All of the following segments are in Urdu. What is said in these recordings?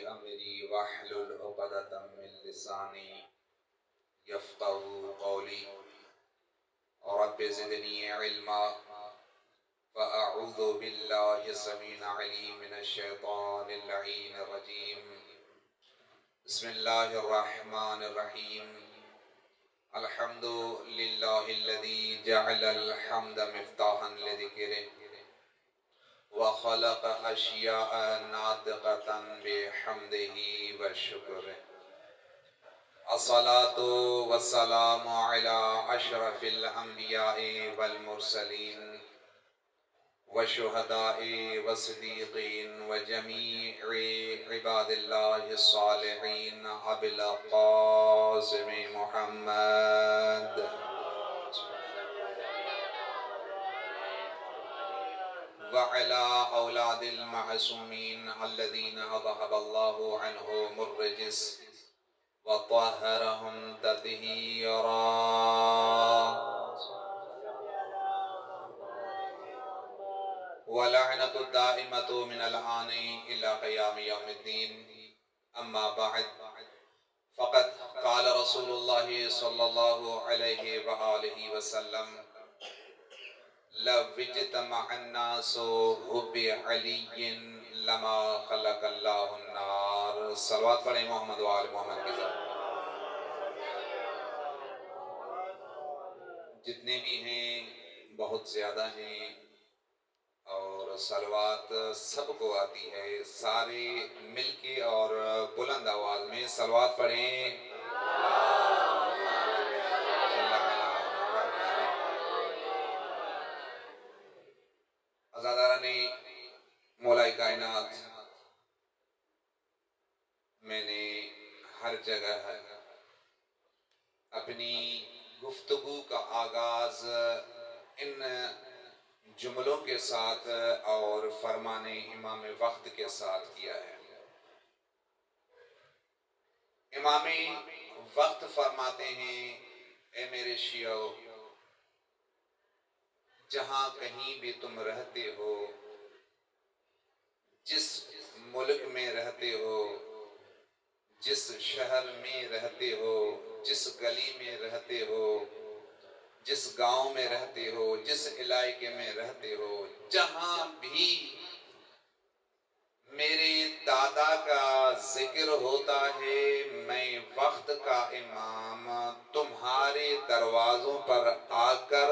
أمري واحلل عقدة من لساني يفقهوا قولي رب زدني علما فأعوذ بالله السميع العليم من الشيطان اللعين الرجيم بسم الله الرحمن الرحيم الحمد لله الذي جعل الحمد مفتاحا لذكره وخلق أشياء ناطقة بحمده وشكره الصلاة والسلام على أشرف الأنبياء والمرسلين والشهداء والصديقين وجميع عباد الله الصالحين أبي القاسم محمد وعلى أولاد المعصومين الذين أذهب الله عنهم الرجس وطهرهم تطهيرا ولعنة الدائمة من الآن إلى قيام يوم الدين أما بعد فقد قال رسول الله صلى الله عليه وآله وسلم لو اجتمع الناس حب علی لما خلق اللہ النار صلوات پڑھیں محمد و آل محمد کی ذات جتنے بھی ہیں بہت زیادہ ہیں اور صلوات سب کو آتی ہے سارے مل کے اور بلند آواز میں صلوات پڑھیں ازادارہ مولا کائنات میں نے ہر جگہ اپنی گفتگو کا آغاز ان جملوں کے ساتھ اور فرمان امام وقت کے ساتھ کیا ہے۔ امام وقت فرماتے ہیں اے میرے شیعو جہاں کہیں بھی تم رہتے ہو جس ملک میں رہتے ہو جس شہر میں رہتے ہو جس گلی میں رہتے ہو جس گاؤں میں رہتے ہو جس علاقے میں رہتے ہو جہاں بھی میرے دادا کا ذکر ہوتا ہے میں وقت کا امام تمہارے دروازوں پر آ کر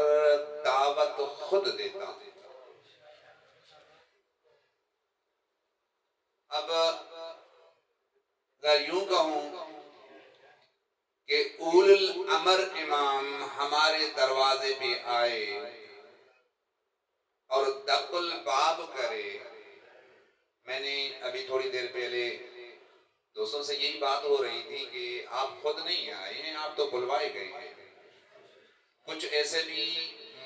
دعوت خود دیتا ہوں۔ اب اگر یوں کہوں کہ اول الامر امام ہمارے دروازے پہ آئے اور دق الباب کرے، میں نے ابھی تھوڑی دیر پہلے دوستوں سے یہی بات ہو رہی تھی کہ آپ خود نہیں آئے ہیں، آپ تو بلوائے گئے ہیں۔ کچھ ایسے بھی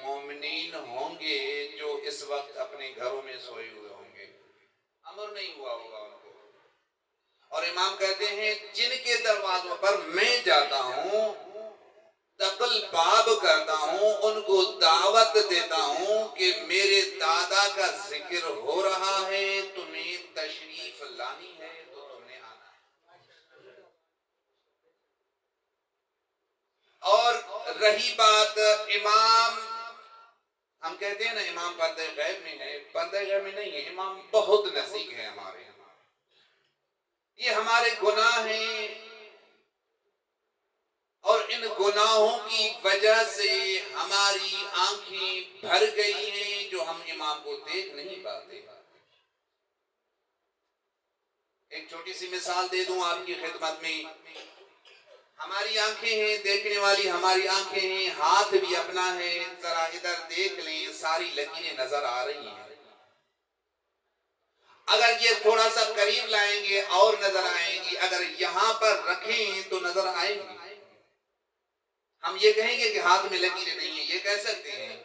مومنین ہوں گے جو اس وقت اپنے گھروں میں سوئے ہوئے ہوں گے، امر نہیں ہوا ہوگا ان کو، اور امام کہتے ہیں جن کے دروازوں پر میں جاتا ہوں دقل باب کرتا ہوں ان کو دعوت دیتا ہوں کہ میرے دادا کا ذکر ہو رہا ہے تمہیں تشریف لانی ہے تو تم نے آنا ہے۔ اور رہی بات امام، ہم کہتے ہیں نا امام پردہ غیب میں ہے، پردہ غیب میں نہیں ہے، امام بہت نزدیک ہے ہمارے، یہ ہمارے گناہ ہیں اور ان گناہوں کی وجہ سے ہماری آنکھیں بھر گئی ہیں جو ہم امام کو دیکھ نہیں پاتے۔ ایک چھوٹی سی مثال دے دوں آپ کی خدمت میں، ہماری آنکھیں ہیں دیکھنے والی، ہماری آنکھیں ہیں، ہاتھ بھی اپنا ہے، ذرا ادھر دیکھ لیں ساری لکیریں نظر آ رہی ہیں، اگر یہ تھوڑا سا قریب لائیں گے اور نظر آئیں گی، اگر یہاں پر رکھیں تو نظر آئیں گی۔ ہم یہ کہیں گے کہ ہاتھ میں لکیریں نہیں ہیں، یہ کہہ سکتے ہیں،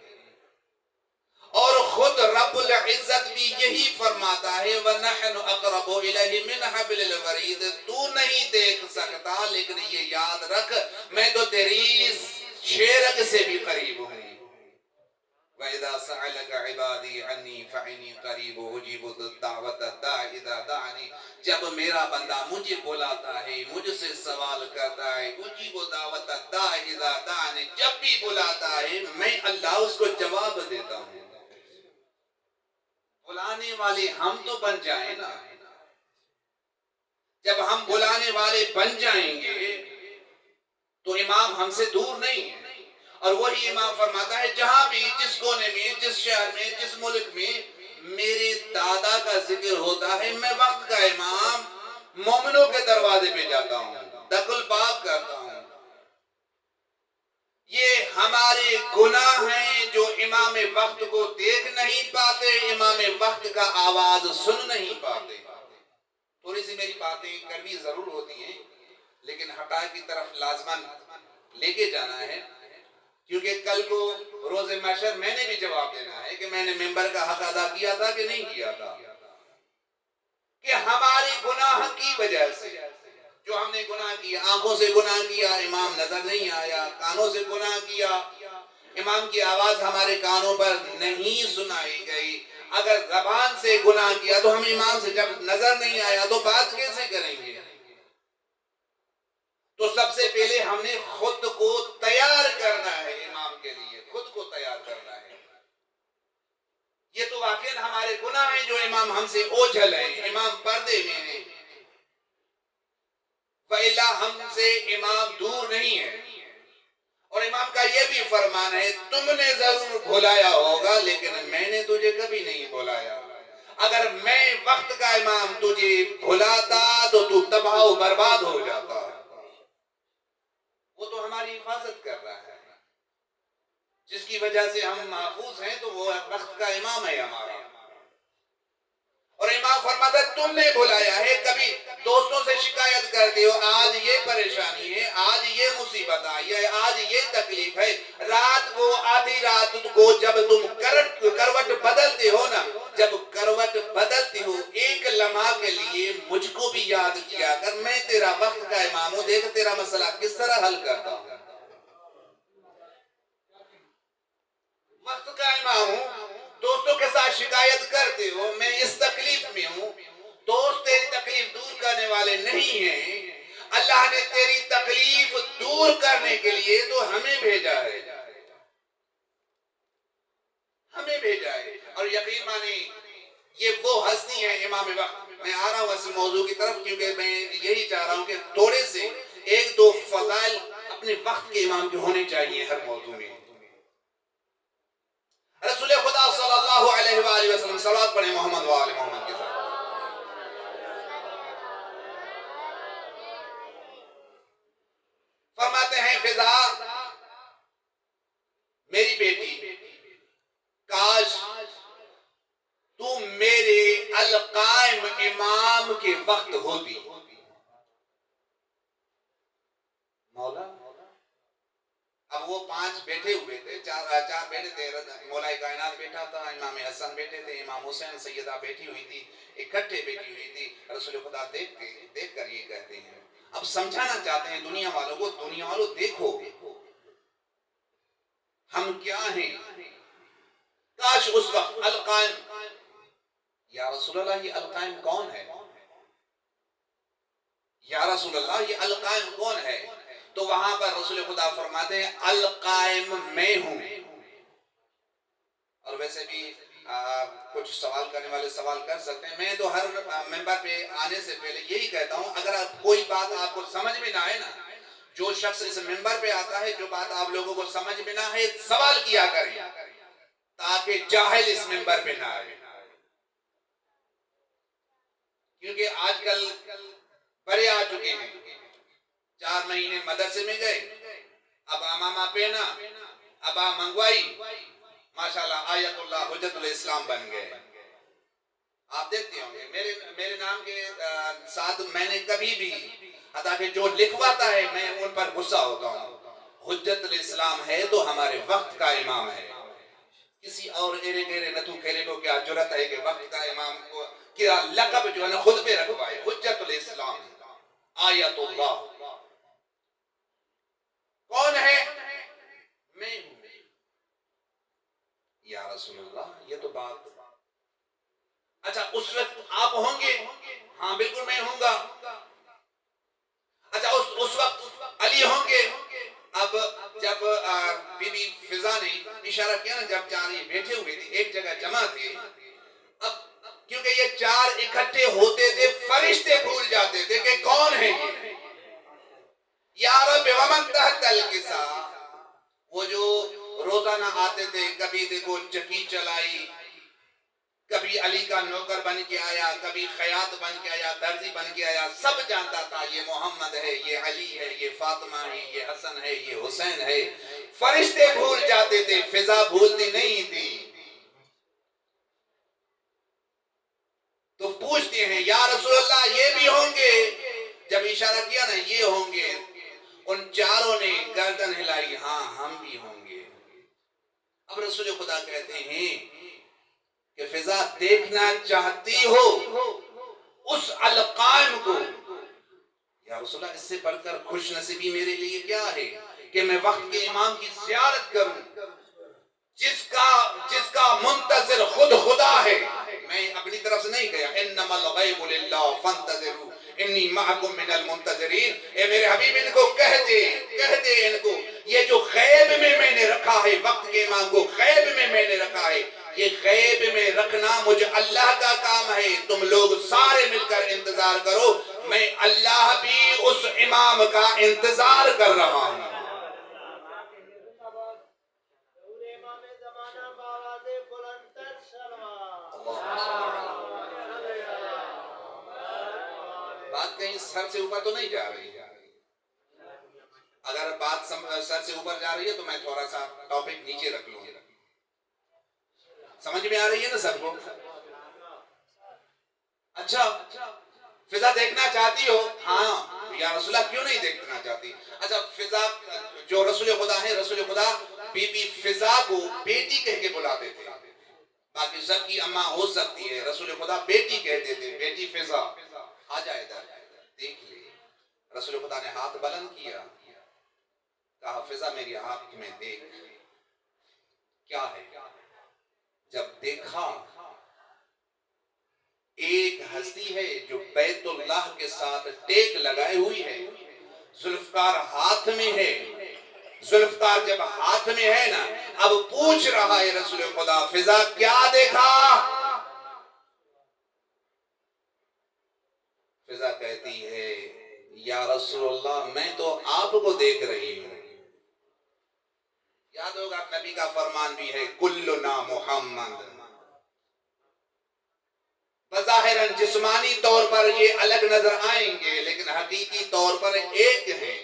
اور خود رب العزت بھی یہی فرماتا ہے وَنَحْنُ أَقْرَبُ إِلَيْهِ مِنْ حَبْلِ الْوَرِيدِ، تو نہیں دیکھ سکتا لیکن یہ یاد رکھ میں تو تیری شیرگ سے بھی قریب ہوں۔ وَإِذَا سَأَلَكَ عِبَادِي عَنِّي فَإِنِّي قَرِيبٌ أُجِيبُ دَعْوَةَ الدَّاعِ إِذَا دَعَانِ. جب میرا بندہ مجھے بلاتا ہے، مجھ سے سوال کرتا ہے، اجیب دعوت الداع اذا دعانی، جب بھی بلاتا ہے میں اللہ اس کو جواب دیتا ہوں. بلانے والے ہم تو بن جائیں نا. جب ہم بلانے والے بن جائیں گے تو امام ہم سے دور نہیں ہے. اور وہی امام فرماتا ہے جہاں بھی، جس کونے میں، جس شہر میں، جس ملک میں میرے دادا کا ذکر ہوتا ہے، میں وقت کا امام مومنوں کے دروازے پہ جاتا ہوں، دق الباب کرتا ہوں. یہ ہمارے گناہ ہیں جو امام وقت کو دیکھ نہیں پاتے، امام وقت کا آواز سن نہیں پاتے. تھوڑی سی میری باتیں کڑوی ضرور ہوتی ہیں لیکن حقائق کی طرف لازماً لے کے جانا ہے، کیونکہ کل کو روز محشر میں نے بھی جواب دینا ہے کہ میں نے ممبر کا حق ادا کیا تھا کہ نہیں کیا تھا. کہ ہماری گناہ کی وجہ سے جو ہم نے گناہ کیا، آنکھوں سے گناہ کیا، امام نظر نہیں آیا، کانوں سے گناہ کیا، امام کی آواز ہمارے کانوں پر نہیں سنائی گئی، اگر زبان سے گناہ کیا تو ہم امام سے جب نظر نہیں آیا تو بات کیسے کریں گے؟ تو سب سے پہلے ہم نے خود کو تیار کرنا ہے، امام کے لیے خود کو تیار کرنا ہے. یہ تو واقعاً ہمارے گناہ ہیں جو امام ہم سے اوجھل ہیں، امام پردے میں ہیں، وَإِلَّا ہم سے امام دور نہیں ہے. اور امام کا یہ بھی فرمان ہے تم نے ضرور بھلایا ہوگا لیکن میں نے تجھے کبھی نہیں بھلایا. اگر میں وقت کا امام تجھے بھلاتا تو تو تباہ و برباد ہو جاتا. وہ تو ہماری حفاظت کر رہا ہے، جس کی وجہ سے ہم محفوظ ہیں، تو وہ وقت کا امام ہے ہمارا. اور امام فرماتا ہے تم نے بھلایا ہے. کبھی دوستوں سے شکایت کرتے ہو، آج یہ پریشانی ہے، آج یہ مصیبت آئی ہے، آج یہ تکلیف ہے. رات کو، آدھی رات کو جب تم کروٹ بدلتے ہو نا، جب کروٹ بدلتے ہو ایک لمحہ کے لیے مجھ کو بھی یاد کیا کر، میں تیرا وقت کا امام ہوں، دیکھ تیرا مسئلہ کس طرح حل کرتا ہوں. وقت کا امام ہوں. دوستوں کے ساتھ شکایت کرتے ہو میں اس تکلیف میں ہوں، دوست تیری تکلیف دور کرنے والے نہیں ہیں. اللہ نے تیری تکلیف دور کرنے کے لیے تو ہمیں بھیجا ہے، ہمیں بھیجا ہے. اور یقین مانی یہ وہ ہستی ہے امام وقت. میں آ رہا ہوں اس موضوع کی طرف کیونکہ میں یہی چاہ رہا ہوں کہ تھوڑے سے ایک دو فضائل اپنے وقت کے امام کے ہونے چاہیے ہر موضوع میں. رسول خدا صلی اللہ علیہ وآلہ وسلم صلوات پڑھیں محمد وآل محمد کے ساتھ. فرماتے ہیں فضا میری بیٹی، کاش تو میرے القائم امام کے وقت ہوتی. مولا اب وہ 5 بیٹھے ہوئے تھے، چار بیٹے تھے، مولا کائنات بیٹھا تھا، امام حسن بیٹھے تھے، امام حسین سیدہ بیٹھی ہوئی تھی، اکٹھے بیٹھی ہوئی تھی. رسول خدا دیکھ کر یہ کہتے ہیں، اب سمجھانا چاہتے ہیں دنیا والوں کو، دنیا والوں دیکھو ہم کیا ہیں. کاش اس وقت القائم، یا رسول اللہ یہ القائم کون ہے؟ یا رسول اللہ یہ القائم کون ہے؟ تو وہاں پر رسول خدا فرماتے ہیں القائم میں ہوں. اور ویسے بھی کچھ سوال کرنے والے سوال کر سکتے ہیں. میں تو ہر ممبر پہ آنے سے پہلے یہی کہتا ہوں، اگر کوئی بات آپ کو سمجھ میں نہ آئے نا، جو شخص اس ممبر پہ آتا ہے جو بات آپ لوگوں کو سمجھ میں نہ آئے سوال کیا کریں تاکہ جاہل اس ممبر پہ نہ آئے. کیونکہ آج کل بڑے آ چکے ہیں، 4 مہینے مدرسے میں گئے، اب امامہ پہنا، ابا منگوائی، ماشاءاللہ آیت اللہ حجت الاسلام بن گئے. آپ دیکھتے ہوں گے میرے نام کے ساتھ میں نے کبھی بھی، حتیٰ جو لکھواتا ہے میں ان پر غصہ ہوتا ہوں. حجت الاسلام ہے تو ہمارے وقت کا امام ہے. کسی اور ایرے گیرے نتو کھیلے کو کیا جرت ہے کہ وقت کا امام کو کیا لقب جو ہے نا خود پہ رکھوائے. حجت الاسلام، آیت اللہ کون ہے؟ میں ہوں. یا رسول اللہ یہ تو بات. اچھا اس وقت آپ ہوں گے؟ ہاں بالکل میں ہوں گا. اچھا اس وقت علی ہوں گے؟ اب جب بی بی فضا نے اشارہ کیا نا، جب چار یہ بیٹھے ہوئے تھے ایک جگہ جمع تھے، اب کیونکہ یہ چار اکٹھے ہوتے تھے فرشتے بھول جاتے تھے کہ کون ہے یہ. یا رب ومن تحت الکسا، وہ جو روزانہ آتے تھے، کبھی دیکھو چکی چلائی، کبھی علی کا نوکر بن کے آیا، کبھی خیاط بن کے آیا، درزی بن کے آیا، سب جانتا تھا یہ محمد ہے، یہ علی ہے، یہ فاطمہ ہے، یہ حسن ہے، یہ حسین ہے. فرشتے بھول جاتے تھے، فضا بھولتی نہیں تھی. تو پوچھتے ہیں یا رسول اللہ یہ بھی ہوں گے؟ جب اشارہ کیا نا یہ ہوں گے، ان چاروں نے گردن ہلائی، ہاں ہم بھی ہوں گے. اب رسول خدا کہتے ہیں کہ فضا دیکھنا چاہتی ہو اس القائم کو؟ یا رسول اللہ اس سے بڑھ کر خوش نصیبی میرے لیے کیا ہے کہ میں وقت کے امام کی زیارت کروں، جس کا منتظر خود خدا ہے. میں اپنی طرف سے نہیں کہا انما الغیب للہ فانتظروا انی معکم من المنتظرین. اے میرے حبیب ان کو کہہ دے ان کو یہ جو غیب میں نے رکھا ہے، وقت کے امام کو غیب میں نے رکھا ہے، یہ غیب میں رکھنا مجھے اللہ کا کام ہے. تم لوگ سارے مل کر انتظار کرو، میں اللہ بھی اس امام کا انتظار کر رہا ہوں. بات کہیں سر سے اوپر تو نہیں جا رہی ہے؟ اگر بات سر سے اوپر جا رہی ہے تو میں تھوڑا سا ٹاپک نیچے رکھ لوں. سمجھ میں آ رہی ہے نا سب کو؟ اچھا فضا دیکھنا چاہتی ہو؟ ہاں. یا رسول اللہ کیوں نہیں دیکھنا چاہتی؟ اچھا فضا جو رسول خدا ہے، رسول خدا بی بی فضا کو بیٹی کہہ کے بلاتے تھے. باقی سب کی اماں ہو سکتی ہے، رسول خدا بیٹی کہتے تھے. بیٹی فضا آ جائے ادھر دیکھ لے. رسول خدا نے ہاتھ بلند کیا، کہا فضا میری آنکھ میں دیکھ کیا ہے. جب دیکھا ایک ہستی ہے جو بیت اللہ کے ساتھ ٹیک لگائے ہوئی ہے، ذوالفقار ہاتھ میں ہے. ذوالفقار جب ہاتھ میں ہے نا، اب پوچھ رہا ہے رسول خدا فضا کیا دیکھا؟ فضا کہتی ہے یا رسول اللہ میں تو آپ کو دیکھ رہی ہوں. یاد ہوگا نبی کا فرمان بھی ہے کلنا محمد. بظاہراً جسمانی طور پر یہ الگ نظر آئیں گے لیکن حقیقی طور پر ایک ہیں.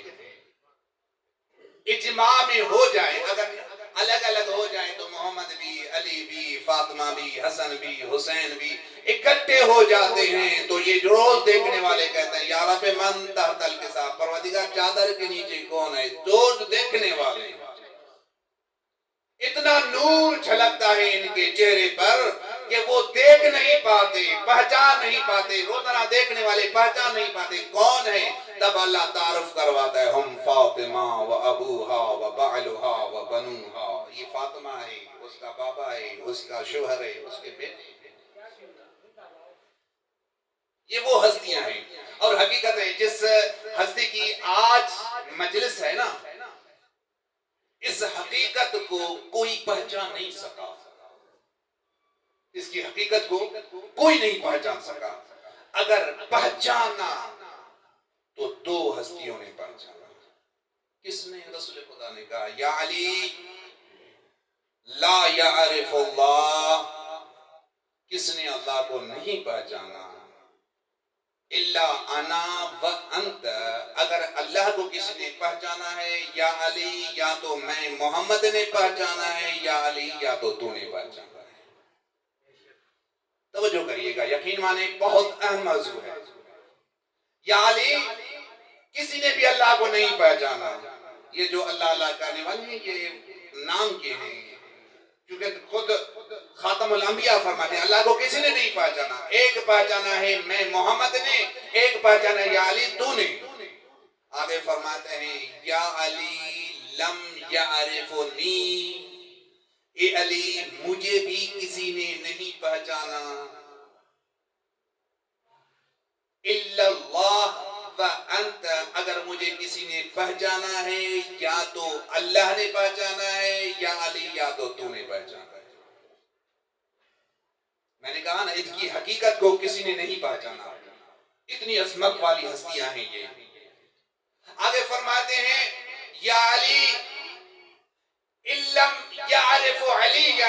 اجماع میں ہو جائے، اگر الگ الگ ہو جائیں تو محمد بھی، علی بھی، فاطمہ بھی، حسن بھی، حسین بھی اکٹھے ہو جاتے ہیں تو یہ روز دیکھنے والے کہتے ہیں یا رب من تحت الکسا، پروردگار چادر کے نیچے کون ہے؟ روز دیکھنے والے. اتنا نور جھلکتا ہے ان کے چہرے پر کہ وہ دیکھ نہیں پاتے، پہچان نہیں پاتے. روزانہ دیکھنے والے پہچان نہیں پاتے کون ہے. تب اللہ تعارف کرواتا ہے ہم فاطمہ و ابوہا و بعلہا و بنوہا. یہ فاطمہ ہے، اس کا بابا ہے، اس کا شوہر ہے، اس کے بیٹے ہیں. یہ وہ ہستیاں ہیں. اور حقیقت ہے جس ہستی کی آج مجلس ہے نا، اس حقیقت کو کوئی پہچان نہیں سکا. اس کی حقیقت کو کوئی نہیں پہچان سکا. اگر پہچانا تو دو ہستیوں نے پہچانا. کس نے؟ رسول خدا نے کہا یا علی لا یعرف اللہ. کس نے اللہ کو نہیں پہچانا؟ الا انا و انت. اگر اللہ کو کسی نے پہچانا ہے یا علی، یا تو میں محمد نے پہچانا ہے، یا علی یا تو تو نے پہچانا ہے. توجہ کریے گا، یقین مانے بہت اہم موضوع ہے. یا علی کسی نے بھی اللہ کو نہیں پہچانا. یہ جو اللہ اللہ کہنے والے ہیں یہ نام کے ہیں، کیونکہ خود خاتم الانبیاء فرماتے ہیں اللہ کو کسی نے نہیں پہچانا. ایک پہچانا ہے میں محمد نے، ایک پہچانا ہے یا علی تو نے. آگے فرماتے ہیں یا علی لم یعرفنی کہ علی مجھے بھی کسی نے نہیں پہچانا، الا اللہ وانت، اگر مجھے کسی نے پہچانا ہے یا تو اللہ نے پہچانا ہے یا علی یا تو تو نے پہچانا ہے۔ میں نے کہا نا اس کی حقیقت کو کسی نے نہیں پہچانا، اتنی عظمت والی ہستیاں ہیں یہ۔ آگے فرماتے ہیں یا علی علم یعرف علیا،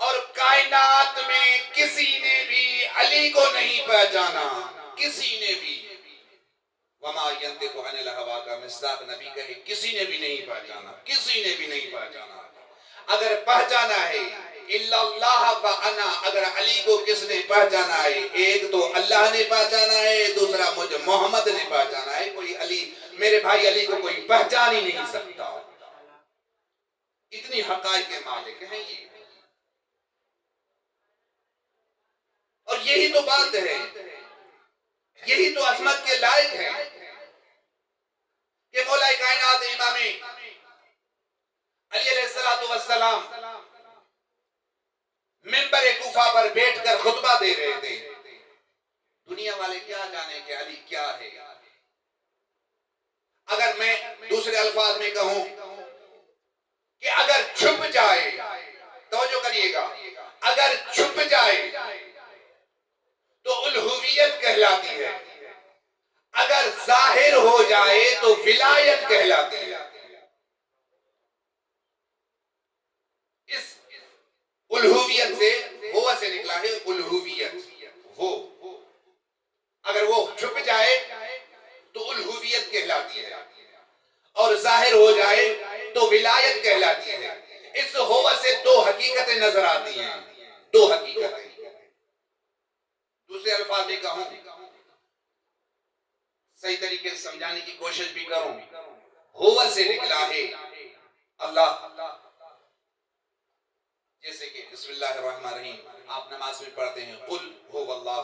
اور کائنات میں کسی نے بھی علی کو نہیں پہچانا، کسی نے بھی۔ وما ینطق عن الہوا کا مصداق نبی کہے کسی نے بھی نہیں پہچانا، کسی نے بھی نہیں پہچانا۔ اگر پہچانا ہے الا اللہ وانا، اگر علی کو کس نے پہچانا ہے، ایک تو اللہ نے پہچانا ہے، دوسرا مجھے محمد نے پہچانا ہے۔ کوئی علی، میرے بھائی علی کو کوئی پہچان ہی نہیں سکتا، اتنی حقائق کے مالک ہیں یہ۔ اور یہی تو بات ہے، یہی تو عظمت کے لائق ہے کہ مولا کائنات امام علی علیہ السلام منبر کوفہ پر بیٹھ کر خطبہ دے رہے تھے۔ دنیا والے کیا جانے کہ علی کیا ہے۔ اگر میں دوسرے الفاظ میں کہوں کہ اگر چھپ جائے، توجہ کریے گا، اگر چھپ جائے تو الوہیت کہلاتی ہے، اگر ظاہر ہو جائے تو ولایت کہلاتی ہے۔ اس الوہیت سے ہوا سے نکلا ہے الوہیت، وہ اگر وہ چھپ جائے تو الوہیت کہلاتی ہے، اور ظاہر ہو جائے تو ولایت کہلاتی ہے۔ اس ہوا سے دو حقیقتیں نظر آتی ہیں، دو حقیقتیں۔ دوسرے الفاظ میں کہوں، صحیح طریقے سے سمجھانے کی کوشش بھی کروں، ہوا سے نکلا ہے اللہ، جیسے کہ بسم اللہ الرحمن الرحیم آپ نماز میں پڑھتے ہیں، قل هو اللہ،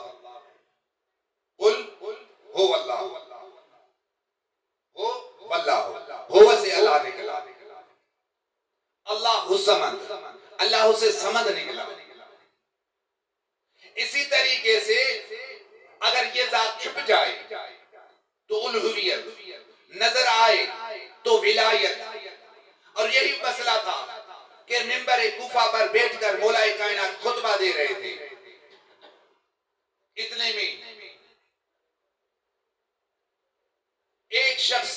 قل هو اللہ، ہو واللہ، ہوا سے اللہ نکلا، اللہ الصمد، اللہ سے صمد نکلا۔ اسی طریقے سے اگر یہ ذات چھپ جائے تو الوہیت، نظر آئے تو ولایت۔ اور یہی مسئلہ تھا کہ منبر کوفہ پر بیٹھ کر مولا کائنات خطبہ دے رہے تھے۔ اتنے میں ایک شخص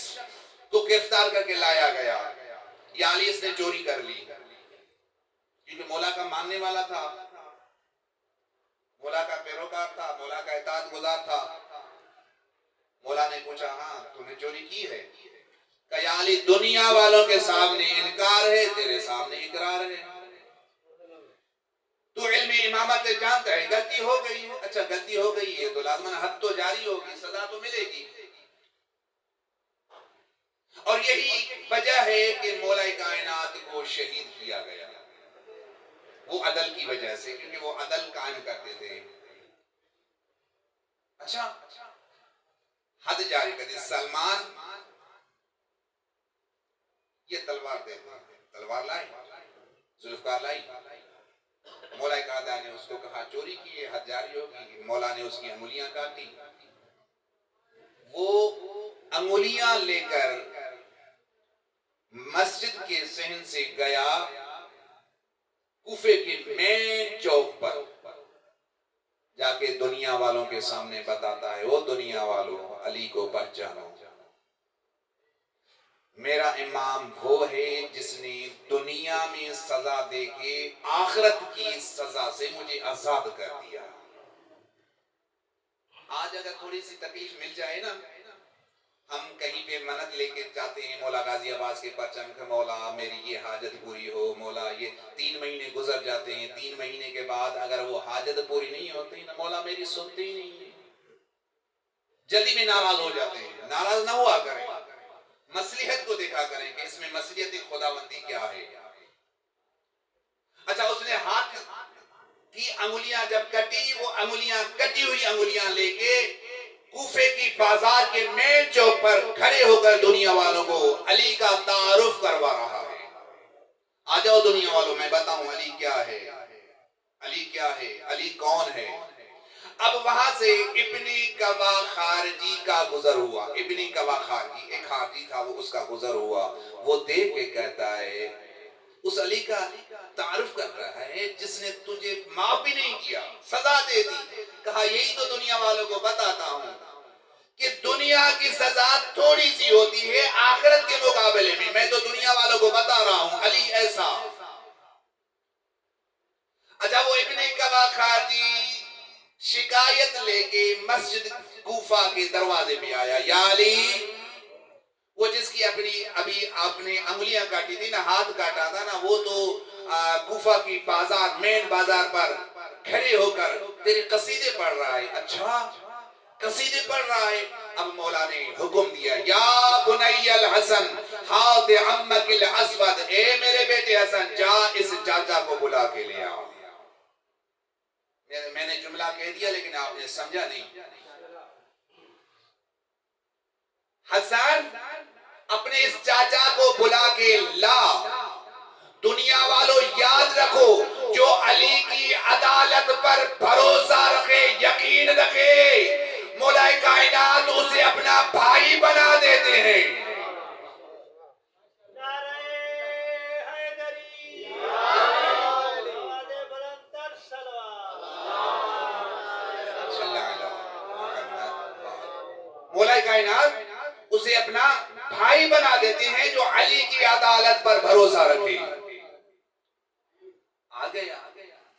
کو گرفتار کر کے لایا گیا، یا علی اس نے چوری کر لی، کیونکہ مولا کا ماننے والا تھا، مولا کا پیروکار تھا، مولا کا اطاعت گزار تھا۔ مولا نے پوچھا ہاں تم نے چوری کی ہے؟ کہ یا علی دنیا والوں کے سامنے انکار ہے، تیرے سامنے اقرار ہے۔ تو علم امامت جانتا ہے غلطی ہو گئی ہے، اچھا غلطی ہو گئی ہے تو لازماً حد تو جاری ہوگی، سزا تو ملے گی۔ اور یہی وجہ ہے کہ مولا کائنات کو شہید کیا گیا، وہ عدل کی وجہ سے، کیونکہ وہ عدل قائم کرتے تھے۔ اچھا حد جاری کر دی، سلمان یہ تلوار دیتا، تلوار لائی، ذوالفقار لائی، مولا قاعدہ نے اس کو کہا چوری کی ہے، حد جاری ہوگی۔ مولا نے اس کی انگلیاں کاٹی، وہ انگلیاں لے کر مسجد کے صحن سے گیا کوفے کے مین چوک پر، جا کے دنیا والوں کے سامنے بتاتا ہے، وہ دنیا والوں علی کو پہچانو، میرا امام وہ ہے جس نے دنیا میں سزا دے کے آخرت کی سزا سے مجھے آزاد کر دیا۔ آج اگر تھوڑی سی تکلیف مل جائے نا، ہم کہیں پہ منت لے کے جاتے ہیں مولا غازی عباس کے پرچم کہ مولا میری یہ حاجت پوری ہو، مولا یہ 3 مہینے گزر جاتے ہیں، 3 مہینے کے بعد اگر وہ حاجت پوری نہیں ہوتی نا، مولا میری سنتے ہی نہیں ہے، جلدی میں ناراض ہو جاتے ہیں۔ ناراض نہ ہوا کریں، مصلحت کو دیکھا کریں کہ اس میں مصلحت خداوندی کیا ہے۔ اچھا اس نے ہاتھ کی انگلیاں جب کٹی، وہ انگلیاں کٹی ہوئی انگلیاں لے کے کوفے کی بازار کے مین چوک پر کھڑے ہو کر دنیا والوں کو علی کا تعارف کروا رہا ہے۔ آ جاؤ دنیا والوں میں بتاؤں علی کیا ہے، علی کیا ہے، علی کون ہے۔ اب وہاں سے ابن کوا خارجی کا گزر ہوا، ابن کوا خارجی ایک خارجی تھا، وہ اس کا گزر ہوا، وہ دیکھ کے کہتا ہے اس علی کا تعارف کر رہا ہے جس نے تجھے معاف بھی نہیں کیا، سزا دے دی۔ کہا یہی تو دنیا والوں کو بتاتا ہوں کہ دنیا کی سزا تھوڑی سی ہوتی ہے آخرت کے مقابلے میں تو دنیا والوں کو بتا رہا ہوں علی ایسا۔ اچھا وہ ابن کوا خارجی شکایت لے کے مسجد کوفہ کے دروازے پہ آیا، یا علی، وہ جس کی ابھی آپ نے انگلیاں کاٹی تھی نا، ہاتھ کاٹا تھا نا، وہ تو کوفہ کی بازار، مین بازار پر کھڑے ہو کر تیرے قصیدے پڑھ رہا ہے۔ اچھا قصیدے پڑھ رہا ہے۔ اب مولا نے حکم دیا، یا بنی الحسن ہاتھ عمک الاسود، اے میرے بیٹے حسن جا اس چاچا کو بلا کے لے آؤ۔ میں نے جملہ کہہ دیا لیکن آپ نے سمجھا نہیں۔ حسن اپنے اس چاچا کو بلا کے لا۔ دنیا والوں یاد رکھو، جو علی کی عدالت پر بھروسہ رکھے، یقین رکھے، مولا کائنات اسے اپنا بھائی بنا دیتے ہیں۔ مولا کائنات اسے اپنا بھائی بنا دیتے ہیں جو علی کی عدالت پر بھروسہ رکھے۔ آ گیا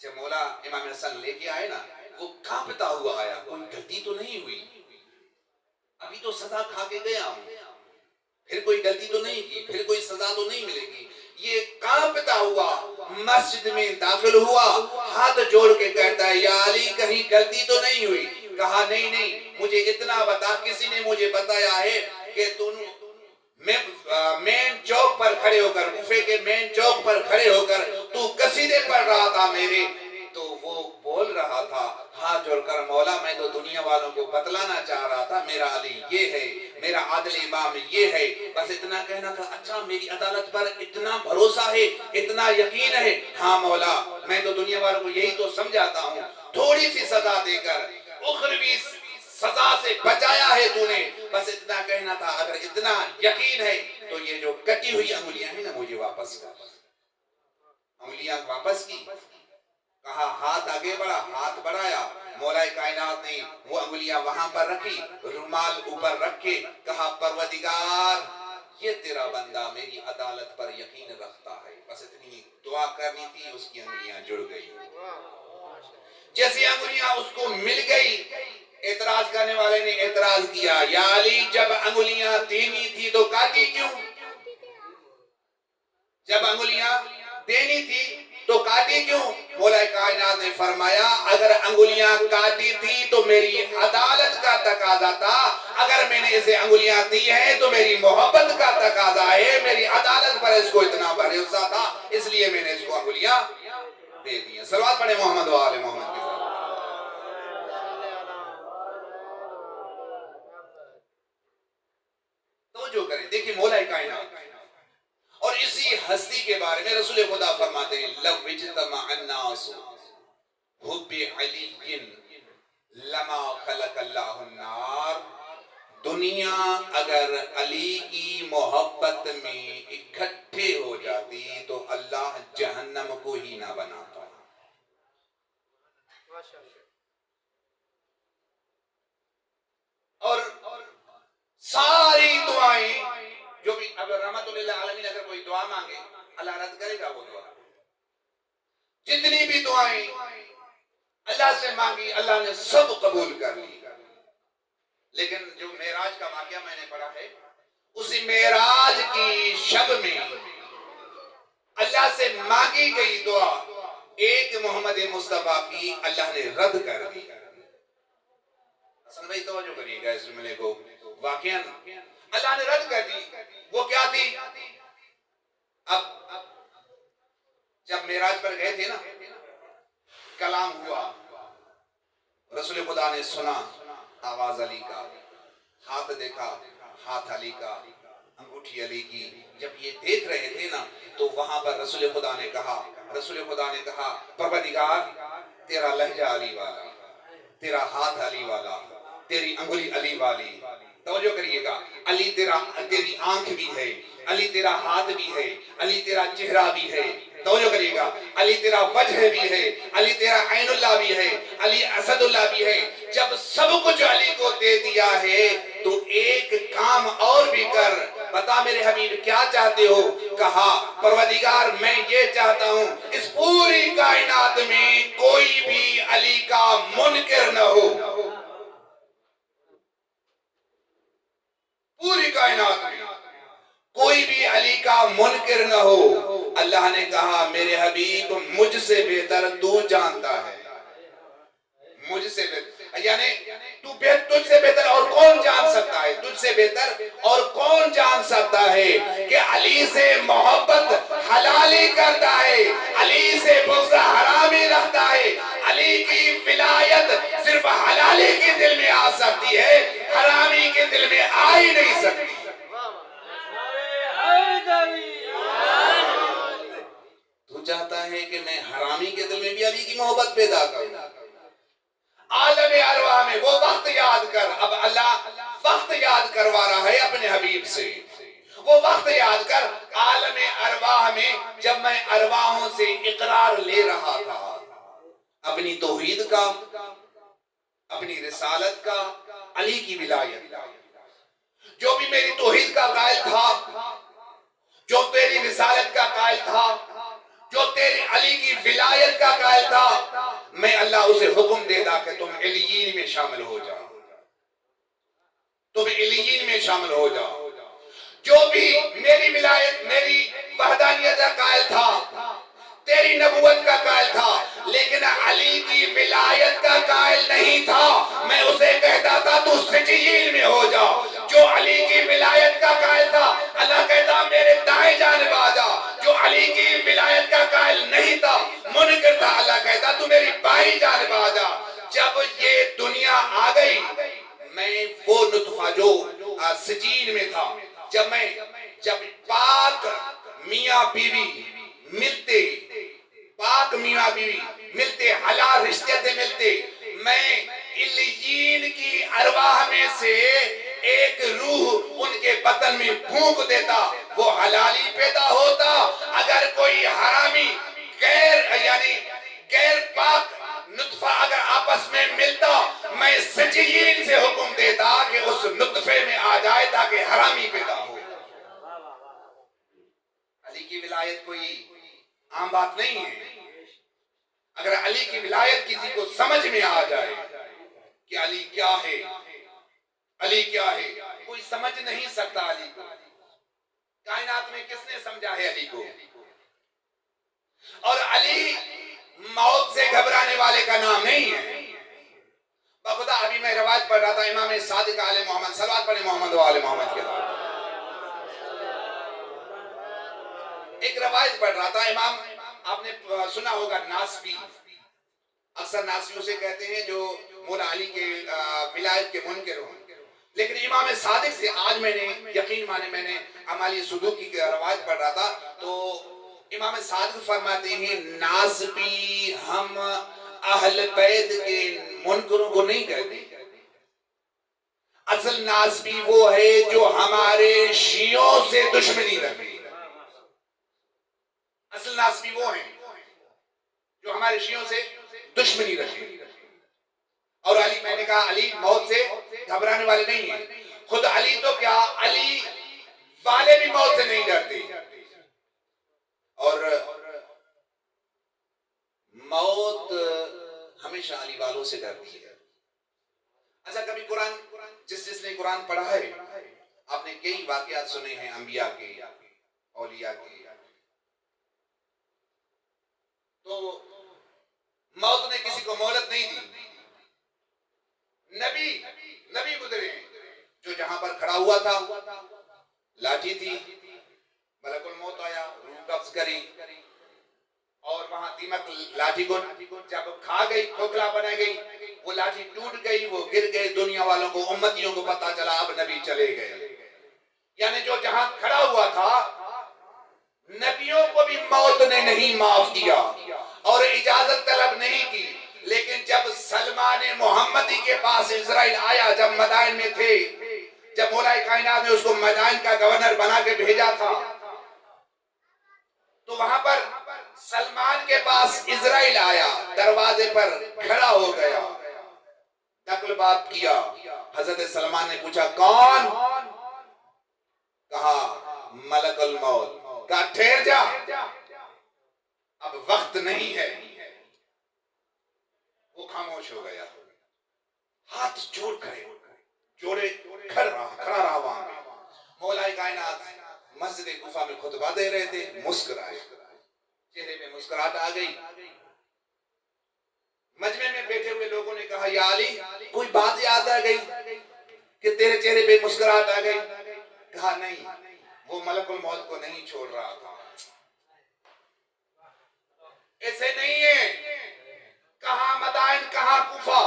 جب مولا امام حسن لے کے آئے نا، وہ کانپتا ہوا آیا، کوئی غلطی تو نہیں ہوئی، ابھی تو سزا کھا کے گیا ہوں، پھر کوئی غلطی تو نہیں کی، پھر کوئی سزا تو نہیں ملے گی۔ یہ کانپتا ہوا مسجد میں داخل ہوا، ہاتھ جوڑ کے کہتا ہے، یا علی کہیں غلطی تو نہیں ہوئی؟ کہا نہیں نہیں، مجھے اتنا بتا، کسی نے مجھے بتایا ہے کہ مین چوک پر کھڑے ہو کر، کوفے کے مین چوک پر کھڑے ہو کر تو قصیدے پڑھ رہا تھا میرے۔ تو وہ بول رہا تھا ہاتھ جوڑ کر، مولا میں تو دنیا والوں کو بتلانا چاہ رہا تھا میرا علی یہ ہے، میرا عادل امام یہ ہے، بس اتنا کہنا تھا۔ اچھا میری عدالت پر اتنا بھروسہ ہے، اتنا یقین ہے؟ ہاں مولا میں تو دنیا والوں کو یہی تو سمجھاتا ہوں، تھوڑی سی سزا دے کر اخروی سزا سے بچایا ہے تو نے، بس اتنا کہنا تھا۔ اگر اتنا یقین ہے تو یہ جو کٹی ہوئی انگلیاں ہیں نا مجھے واپس کر۔ انگلیاں واپس کی، کہا ہاتھ آگے بڑھا، ہاتھ بڑھایا، مولا کائنات نے وہ انگلیاں وہاں پر رکھی، رومال اوپر رکھ کے کہا پروردگار یہ تیرا بندہ میری عدالت پر یقین رکھتا ہے، بس اتنی دعا کرنی تھی، اس کی انگلیاں جڑ گئی۔ جیسی انگلیاں اس کو مل گئی، اعتراض کرنے والے نے اعتراض کیا، یا علی جب انگلیاں دینی تھی تو کاٹی کیوں؟ جب انگلیاں دینی تھی تو کاٹی کیوں؟ مولا کائنات نے فرمایا اگر انگلیاں کاٹی تھی تو میری عدالت کا تقاضا تھا، اگر میں نے اسے انگلیاں دی ہیں تو میری محبت کا تقاضا ہے، میری عدالت پر اس کو اتنا بھروسہ تھا، اس لیے میں نے اس کو انگلیاں دے دی ہیں۔ صلوات پڑھیں محمد و آل محمد کے ساتھ۔ توجہ کریں، دیکھیں مولا کائنات اور اسی ہستی کے بارے میں رسول خدا فرماتے ہیں، لو اجتمع الناس حب علی لما خلق اللہ النار، دنیا اگر علی کی محبت میں اکٹھے ہو جاتی تو اللہ جہنم کو ہی نہ بناتا۔ اور ساری دعائیں جو بھی اگر رحمت اللہ عالمین اگر کوئی دعا مانگے اللہ رد کرے گا وہ دعا، جتنی بھی دعائیں اللہ سے مانگی اللہ نے سب قبول کر لی۔ لیکن جو معراج کا واقعہ میں نے پڑھا ہے، اسی معراج کی شب میں اللہ سے مانگی گئی دعا ایک محمد مصطفیٰ کی اللہ نے رد کر دی۔ حسن بھائی توجہ کریے گا اس جملے کو، واقعاً اللہ نے رد کر دی۔ وہ کیا تھی؟ اب جب معراج پر گئے تھے نا، کلام ہوا، رسول خدا نے سنا آواز علی کا، ہاتھ دیکھا ہاتھ علی کا، انگوٹھی علی کی جب یہ دیکھ رہے تھے نا تو وہاں پر رسول خدا نے کہا پروردگار تیرا لہجہ علی والا، تیرا ہاتھ علی والا، تیری انگلی علی والی. توجہ کریے گا، علی تیری آنکھ بھی ہے، علی تیرا ہاتھ بھی ہے، علی تیرا چہرہ بھی ہے. توجہ کریے گا، علی تیرا وجہ بھی ہے، علی تیرا عین اللہ بھی ہے، علی اسد اللہ بھی ہے. جب سب کچھ علی کو دے دیا ہے تو ایک کام اور بھی کر. بتا میرے حبیب کیا چاہتے ہو؟ کہا پروردگار میں یہ چاہتا ہوں اس پوری کائنات میں کوئی بھی علی کا منکر نہ ہو. پوری کائنات میں کوئی بھی علی کا منکر نہ ہو. اللہ نے کہا میرے حبیب مجھ سے بہتر تو جانتا ہے، مجھ سے بہتر یعنی تجھ سے بہتر اور کون جان سکتا ہے، تجھ سے بہتر اور کون جان سکتا ہے کہ علی سے محبت حلالی کرتا ہے، علی سے بغض حرامی رکھتا ہے. علی کی ولایت صرف حلالی کے دل میں آ سکتی ہے، حرامی کے دل میں آ ہی نہیں سکتی. تو چاہتا ہے کہ میں حرامی کے دل میں بھی علی کی محبت پیدا کروں. عالم ارواح میں وہ وقت یاد کر. اب اللہ وقت یاد کروا رہا ہے اپنے حبیب سے. وہ وقت یاد کر عالم ارواح میں جب میں ارواحوں سے اقرار لے رہا تھا اپنی توحید کا، اپنی رسالت کا، علی کی ولایت کا. جو بھی میری توحید کا قائل تھا، جو تیری رسالت کا قائل تھا، جو تیری علی کی ولایت کا قائل تھا، میں اللہ اسے حکم دیتا کہ تم علیین میں شامل ہو جاؤ، تم علیین میں شامل ہو جاؤ. جو بھی میری ولایت، میری وحدانیت کا قائل تھا، تیری نبوت کا قائل تھا، لیکن علی کی ولایت کا قائل نہیں تھا، میں اسے کہتا تھا تو سجیین میں ہو جا. جو علی کی ولایت کا قائل تھا اللہ کہتا میرے دائیں جانب آ جا. جو علی کی ولایت کا قائل نہیں تھا، منکر تھا، اللہ کہتا تو میری بائیں جانب آ جا. جب یہ دنیا آ گئی میں وہ نطفہ جو سجین میں تھا، جب پاک میاں بیوی ملتے، پاک میاں بیوی ملتے، حلال رشتے سے ملتے، میں علیین کی ارواح میں سے ایک روح ان کے بدن میں پھونک دیتا، وہ حلالی پیدا ہوتا. اگر کوئی حرامی غیر پاک نطفہ اگر آپس میں ملتا، میں سجیین سے حکم دیتا کہ اس نطفے میں آ جائے تاکہ حرامی پیدا ہو. علی کی ولایت کوئی عام بات نہیں ہے. اگر علی کی ولایت کسی کو سمجھ میں آ جائے کہ علی کیا ہے، علی کیا ہے، کوئی سمجھ نہیں سکتا علی کو. کائنات میں کس نے سمجھا ہے علی کو؟ اور علی موت سے گھبرانے والے کا نام نہیں ہے. بخدا ابھی میں روایت پڑھ رہا تھا امام صادق علیہ محمد، صلوات پڑھیں محمد و آل محمد کے بعد. ایک روایت پڑھ رہا تھا امام، آپ نے سنا ہوگا ناسبی، اکثر ناسبی اسے کہتے ہیں جو مولا علی کے ولایت کے منکر ہوں. لیکن امام صادق سے آج میں نے یقین مانے، میں نے عمالی صدوقی کی روایت پڑھ رہا تھا تو امام صادق فرماتے ہیں ناسبی ہم اہل بیت کے منکروں کو نہیں کہتے، اصل ناسبی وہ ہے جو ہمارے شیعوں سے دشمنی رکھے. اصل ناسبی وہ ہیں جو ہمارے شیعوں سے دشمنی رکھے. اور علی، میں نے کہا علی موت سے گھبرانے والے نہیں ہیں. خود علی تو کیا، علی والے بھی موت سے نہیں ڈرتے. اور موت ہمیشہ علی والوں سے ڈرتی ہے. اچھا کبھی قرآن، جس نے قرآن پڑھا ہے آپ نے کئی واقعات سنے ہیں انبیاء کے، اولیاء کے. تو موت نے کسی کو مہلت نہیں دی. نبی گزرے جو جہاں پر کھڑا ہوا تھا لاٹھی تھی، ملک الموت آیا، روح قبض کری اور وہاں دیمک لاٹھی کو جب کھا گئی، کھوکھلا بنا گئی، وہ لاٹھی ٹوٹ گئی، وہ گر گئے. دنیا والوں کو، امتیوں کو پتا چلا اب نبی چلے گئے. یعنی جو جہاں کھڑا ہوا تھا نبیوں کو بھی موت نے نہیں معاف کیا اور اجازت طلب نہیں کی، لیکن جب سلمان محمدی کے پاس اسرائیل آیا، جب مدائن میں تھے، جب مولا کائنات نے اس کو مدائن کا گورنر بنا کے بھیجا تھا، تو وہاں پر سلمان کے پاس اسرائیل آیا، دروازے پر کھڑا ہو گیا، نقل بات کیا۔ حضرت سلمان نے پوچھا کون؟ کہا ملک الموت۔ کہا ٹھہر جا، اب وقت نہیں ہے۔ وہ خاموش ہو گیا، ہاتھ جوڑ کھڑے جوڑے کھڑا رہا وہاں پہ۔ مولا کائنات مسجد کوفہ میں خطبہ دے رہے تھے، مسکرائے، چہرے پہ مسکراہٹ آ گئی۔ مجمع میں بیٹھے ہوئے لوگوں نے کہا یا علی کوئی بات یاد آ گئی کہ تیرے چہرے پہ مسکراہٹ آ گئی؟ کہا نہیں، وہ ملک الموت کو نہیں چھوڑ رہا تھا۔ ایسے نہیں ہے، کہاں مدائن کہاں کوفہ،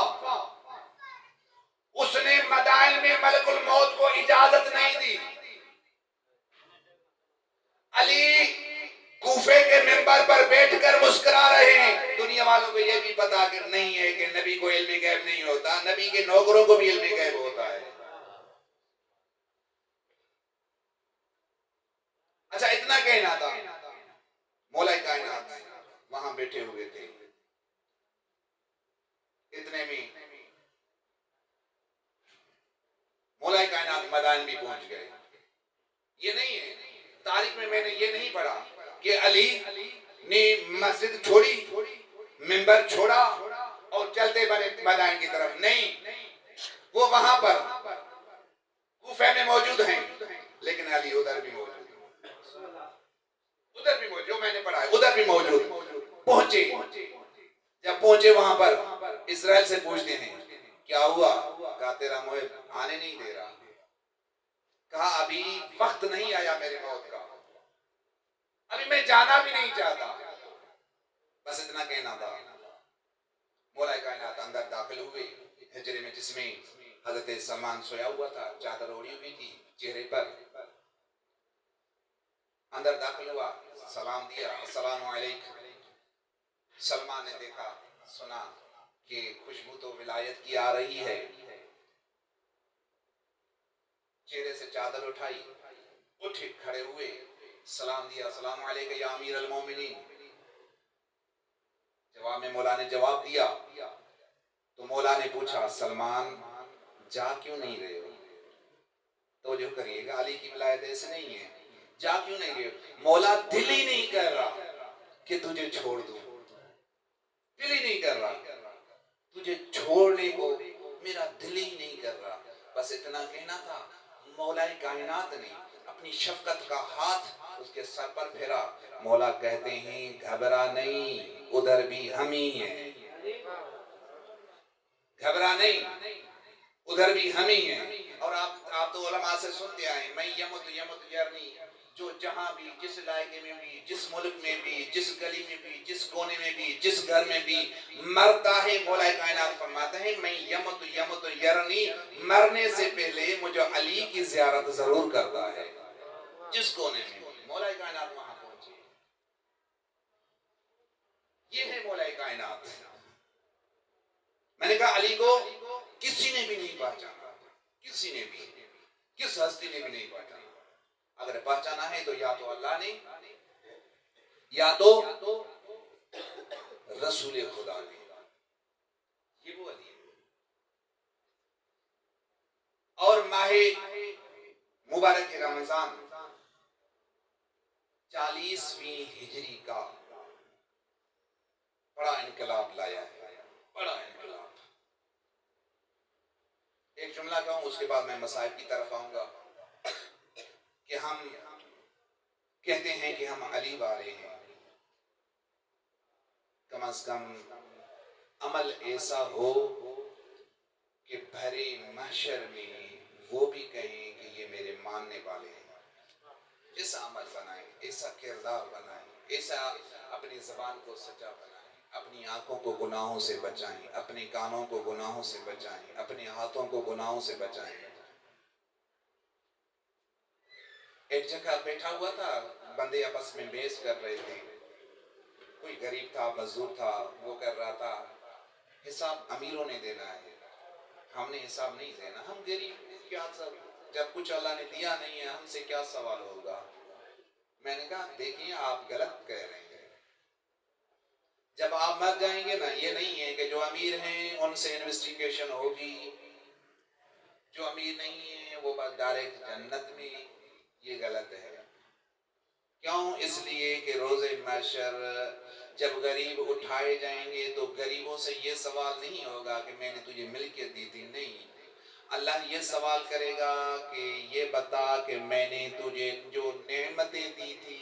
اس نے مدائن میں ملک الموت کو اجازت نہیں دی۔ علی کوفے کے منبر پر بیٹھ کر مسکرا رہے ہیں۔ دنیا والوں کو یہ بھی پتا کہ نہیں ہے کہ نبی کو علم غیب نہیں ہوتا، نبی کے نوکروں کو بھی علم غیب ہوتا ہے۔ اچھا اتنا کہنا تھا، مولا کائنات وہاں بیٹھے ہوئے تھے، اتنے میں مولا کائنات مدائن بھی پہنچ گئے۔ یہ نہیں ہے تاریخ میں نے یہ نہیں پڑھا کہ علی نے مسجد چھوڑی، منبر چھوڑا اور چلتے بنے مدائن کی طرف، نہیں، وہ وہاں پر کوفہ میں موجود ہیں، لیکن علی ادھر بھی موجود، ادھر بھی موجود، جو میں نے پڑھا ہے ادھر بھی موجود۔ پہنچے، جب پہنچے وہاں پر اسرائیل سے پوچھتے ہیں کیا ہوا؟ کہا تیرا محب آنے نہیں دے رہا۔ کہا ابھی وقت نہیں آیا میرے موت کا، ابھی میں جانا بھی نہیں چاہتا۔ بس اتنا کہنا تھا۔ مولا کائنات اندر داخل ہوئے، حجرے میں جس میں حضرت سلمان سویا ہوا تھا، چادر اوڑھی ہوئی تھی چہرے پر، اندر داخل ہوا، سلام دیا، السلام علیکم۔ سلمان نے دیکھا سنا کہ خوشبو تو ولایت کی آ رہی ہے، چہرے سے چادر اٹھائی، اٹھے کھڑے ہوئے، سلام دیا، السلام علیکم یا امیر المومنین۔ جواب میں مولا نے جواب دیا تو مولا نے پوچھا سلمان جا کیوں نہیں رہے ہو؟ توجہ کریے گا، علی کی ولایت ایسے نہیں ہے، جا کیوں نہیں رہے ہو؟ مولا دل ہی نہیں کر رہا کہ تجھے چھوڑ دوں، دل ہی نہیں کر رہا تجھے چھوڑنے کو، میرا دل ہی نہیں کر رہا۔ بس اتنا کہنا تھا، مولا کائنات نے اپنی شفقت کا ہاتھ اس کے سر پر پھیرا۔ مولا کہتے ہیں گھبرا نہیں، ادھر بھی ہم ہی ہیں، گھبرا نہیں، ادھر بھی ہم ہی ہیں۔ اور آپ تو علماء سے سنتے آئے میں یمت یرنی، جو جہاں بھی، جس علاقے میں بھی، جس ملک میں بھی، جس گلی میں بھی، جس کونے میں بھی، جس گھر میں بھی مرتا ہے، مولا کائنات فرماتا ہے میں یمت یرنی، مرنے سے پہلے مجھے علی کی زیارت ضرور کرتا ہے، جس کونے میں بھی مولا کائنات وہاں پہنچے۔ یہ ہے مولا کائنات۔ میں نے کہا علی کو کسی نے بھی نہیں پہچانا، کسی نے بھی، کس ہستی نے بھی نہیں پہچانا۔ اگر پہچانا ہے تو یا تو اللہ نے، یا تو رسول خدا نے، یہ وہ علی ہے۔ اور ماہ مبارک رمضان 40ویں ہجری کا بڑا انقلاب لایا ہے، بڑا انقلاب۔ ایک جملہ کہوں اس کے بعد میں مصائب کی طرف آؤں گا کہ ہم کہتے ہیں کہ ہم علی والے ہیں، کم از کم عمل ایسا ہو کہ بھرے محشر میں وہ بھی کہیں کہ یہ میرے ماننے والے ہیں۔ ایسا عمل بنائیں، ایسا کردار بنائیں، ایسا اپنی زبان کو سچا بنائیں، اپنی آنکھوں کو گناہوں سے بچائیں، اپنے کانوں کو گناہوں سے بچائیں، اپنے ہاتھوں کو گناہوں سے بچائیں۔ ایک جگہ بیٹھا ہوا تھا، بندے آپس میں بحث کر رہے تھے، کوئی غریب تھا، مزدور تھا، وہ کر رہا تھا حساب امیروں نے دینا ہے، ہم نے حساب نہیں دینا، ہم غریب کیا سب، جب کچھ اللہ نے دیا نہیں ہے ہم سے کیا سوال ہوگا۔ میں نے کہا دیکھیں آپ غلط کہہ رہے ہیں، جب آپ مر جائیں گے نا، یہ نہیں ہے کہ جو امیر ہیں ان سے انویسٹیگیشن ہوگی، جو امیر نہیں ہیں وہ بس ڈائریکٹ جنت میں، یہ غلط ہے۔ کیوں؟ اس لیے کہ روز محشر جب غریب اٹھائے جائیں گے تو غریبوں سے یہ سوال نہیں ہوگا کہ میں نے تجھے ملکیت دی تھی، نہیں، اللہ یہ سوال کرے گا کہ یہ بتا کہ میں نے تجھے جو نعمتیں دی تھی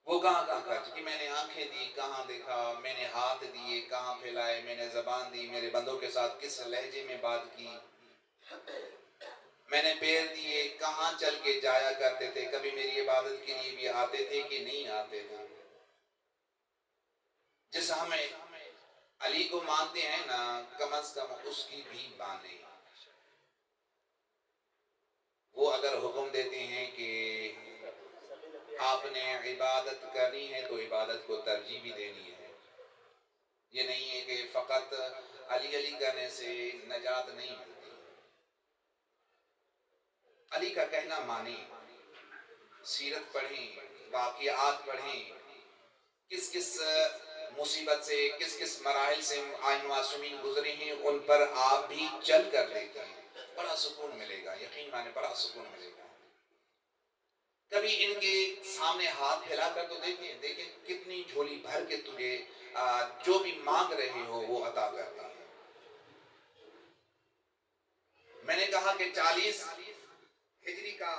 وہ کہاں کہاں خرچ کی، میں نے آنکھیں دی کہاں دیکھا، میں نے ہاتھ دیے کہاں پھیلائے، میں نے زبان دی میرے بندوں کے ساتھ کس لہجے میں بات کی، میں نے پیر دیے کہاں چل کے جایا کرتے تھے، کبھی میری عبادت کے لیے بھی آتے تھے کہ نہیں آتے تھے۔ جس ہمیں علی کو مانتے ہیں نا، کم از کم اس کی بھی مانیں، وہ اگر حکم دیتے ہیں کہ آپ نے عبادت کرنی ہے تو عبادت کو ترجیح بھی دینی ہے، یہ نہیں ہے کہ فقط علی علی کرنے سے نجات نہیں ملتی، علی کا کہنا مانیں، سیرت پڑھیں، واقعات پڑھیں، کس کس مصیبت سے کس کس مراحل سے آئین معصومین گزرے ہیں، ان پر آپ بھی چل کر دیکھیں، بڑا سکون ملے گا، یقین مانے بڑا سکون ملے گا۔ کبھی ان کے سامنے ہاتھ پھیلا کر تو دیکھیں کتنی جھولی بھر کے تجھے جو بھی مانگ رہے ہو وہ عطا کرتے ہیں۔ میں نے کہا کہ 40 ہجری کا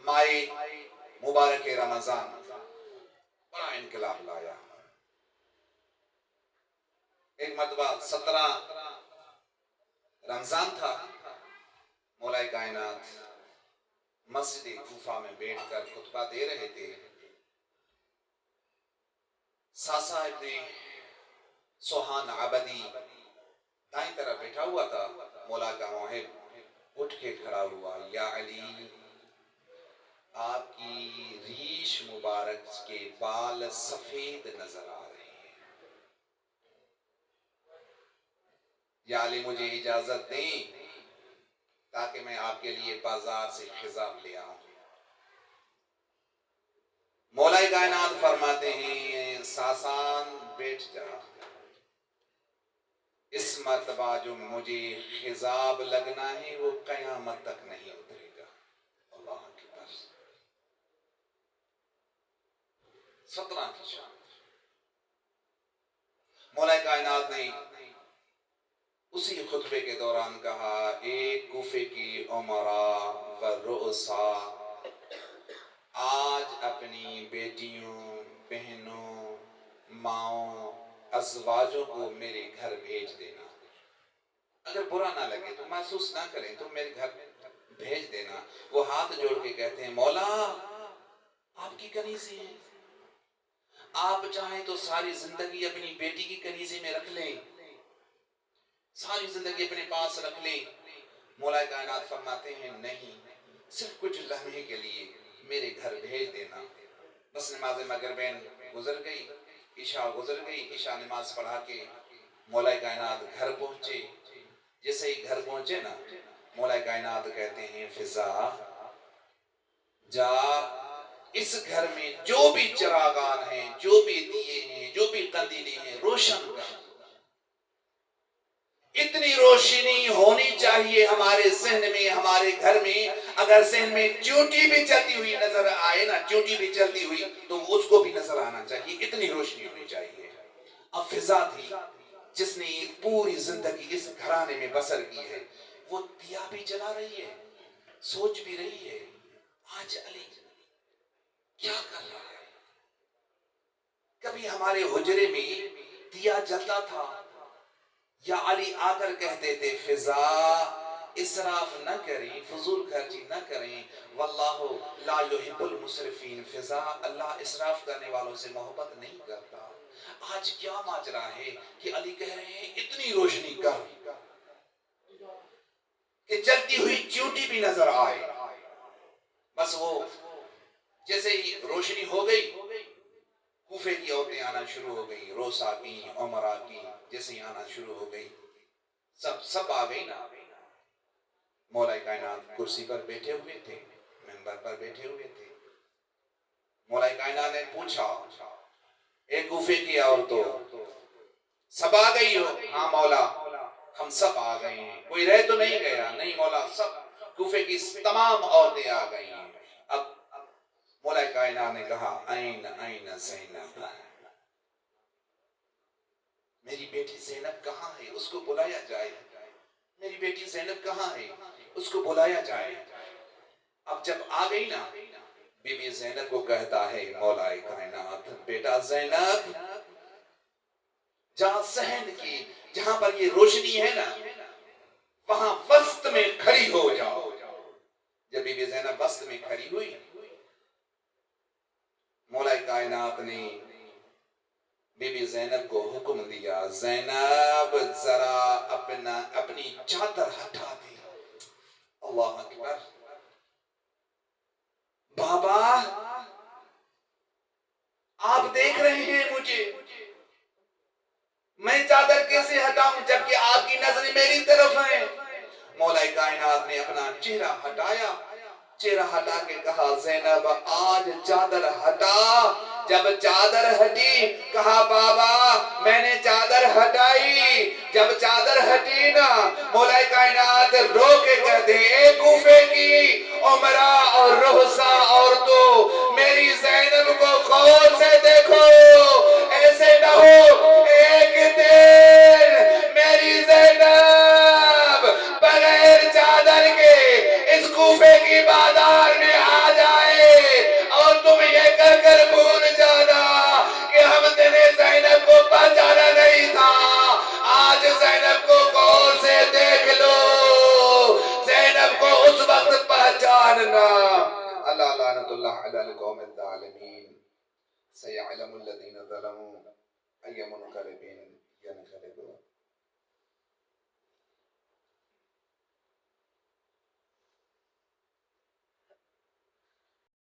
ماہ مبارک رمضان بڑا انقلاب لایا۔ ایک مرتبہ 17 رمضان تھا، مولا کائنات مسجد کوفہ میں بیٹھ کر خطبہ دے رہے تھے، ساسا ابن سوہان عبدی دائیں طرف بیٹھا ہوا تھا، مولا کا محب اٹھ کے کھڑا ہوا، یا علی آپ کی ریش مبارک کے بال سفید نظر آ رہے ہیں، یا علی مجھے اجازت دیں تاکہ میں آپ کے لیے بازار سے خضاب لے آؤں۔ مولا کائنات فرماتے ہیں ساسان بیٹھ جا، اس مرتبہ جو مجھے خضاب لگنا ہے وہ قیامت تک نہیں اترے گا۔ اللہ اکبر، 17 کی شان۔ مولا کائنات نے اسی خطبے کے دوران کہا، ایک کوفے کی امراء و رؤسا آج اپنی بیٹیوں، بہنوں، ماؤں، ازواجوں کو میرے گھر بھیج دینا، اگر برا نہ لگے تو محسوس نہ کریں تو میرے گھر بھیج دینا۔ وہ ہاتھ جوڑ کے کہتے ہیں مولا آپ کی کنیزیں ہیں، آپ چاہیں تو ساری زندگی اپنی بیٹی کی کنیزے میں رکھ لیں، ساری زندگی اپنے پاس رکھ لیں۔ مولا کائنات فرماتے ہیں نہیں، صرف کچھ لمحے کے لیے میرے گھر بھیج دینا۔ بس نماز مغربین گزر گئی، عشاء گزر گئی، عشاء نماز پڑھا کے مولا کائنات گھر پہنچے۔ جیسے ہی گھر پہنچے نا، مولا کائنات کہتے ہیں فضا جا اس گھر میں جو بھی چراغان ہیں، جو بھی دیے ہیں، جو بھی قندیلیں ہیں روشن کر، اتنی روشنی ہونی چاہیے ہمارے ذہن میں، ہمارے گھر میں، اگر ذہن میں چیونٹی بھی چلتی ہوئی نظر آئے نا، چیونٹی بھی چلتی ہوئی تو اس کو بھی نظر آنا چاہیے، اتنی روشنی ہونی چاہیے۔ اب فضا تھی جس نے ایک پوری زندگی اس گھرانے میں بسر کی ہے، وہ دیا بھی جلا رہی ہے، سوچ بھی رہی ہے آج علی کیا کر رہا ہے۔ کبھی ہمارے حجرے میں دیا جلتا تھا، یا علی آ کر کہتے تھے فضا اسراف نہ کریں، فضول خرچی نہ کریں، واللہ لا یحب المسرفین، فضا اللہ اسراف کرنے والوں سے محبت نہیں کرتا۔ آج کیا ماجرا ہے کہ علی کہہ رہے ہیں اتنی روشنی کر کہ چلتی ہوئی چیونٹی بھی نظر آئے۔ بس وہ جیسے ہی روشنی ہو گئی کوفے کی عورتیں آنا شروع ہو گئی، روسا کی، عمرہ کی، جیسے ہی آنا شروع ہو گئی سب آ گئی نا۔ مولا کائنات کرسی پر بیٹھے ہوئے تھے، منبر پر بیٹھے ہوئے تھے۔ مولا کائنات نے پوچھا اے کوفے کی عورتوں سب آ گئی ہو؟ ہاں مولا ہم سب آ گئے ہیں، کوئی رہ تو نہیں گیا؟ نہیں مولا سب کوفے کی تمام عورتیں آ گئی ہیں۔ اب مولا کائنات نے کہا این زینب، میری بیٹی زینب کہاں ہے؟ اس کو بلایا جائے۔ میری بیٹی زینب کہاں ہے؟ اس کو بلایا جائے۔ اب جب آ گئی نا بی بی زینب کو کہتا ہے مولا کائنات بیٹا زینب جہاں صحن کی جہاں پر یہ روشنی ہے نا وہاں وسط میں کھڑی ہو جاؤ۔ جب بی بی زینب وسط میں کھڑی ہوئی مولا کائنات نے بی بی زینب کو حکم دیا زینب ذرا اپنی چادر ہٹا دے۔ اللہ اکبر۔ بابا آپ دیکھ رہے ہیں مجھے، میں چادر کیسے ہٹاؤں جبکہ آپ کی نظر میری طرف ہے؟ مولا کائنات نے اپنا چہرہ ہٹایا، چہرہ ہٹا کے کہا زینب آج چادر ہٹا۔ جب چادر ہٹی کہا بابا میں نے چادر ہٹائی۔ جب چادر ہٹی نا مولا کائنات رو کے کہتے اے کوفے کی عمرہ اور رحسا عورتوں میری زینب کو غور سے دیکھو، ایسے نہ ہو ایک دن میری زینب بغیر چادر کے اس کوفے کی بازار میں آ جائے اور تم یہ کہہ کر بھول جانا کہ ہم نے زینب کو پہچانا نہیں تھا۔ آج زینب کو غور سے دیکھ لو، زینب کو اس وقت پہچاننا۔ اللہ لعنت اللہ علی القوم الظالمین سیعلم الذین ظلموا ای منقلب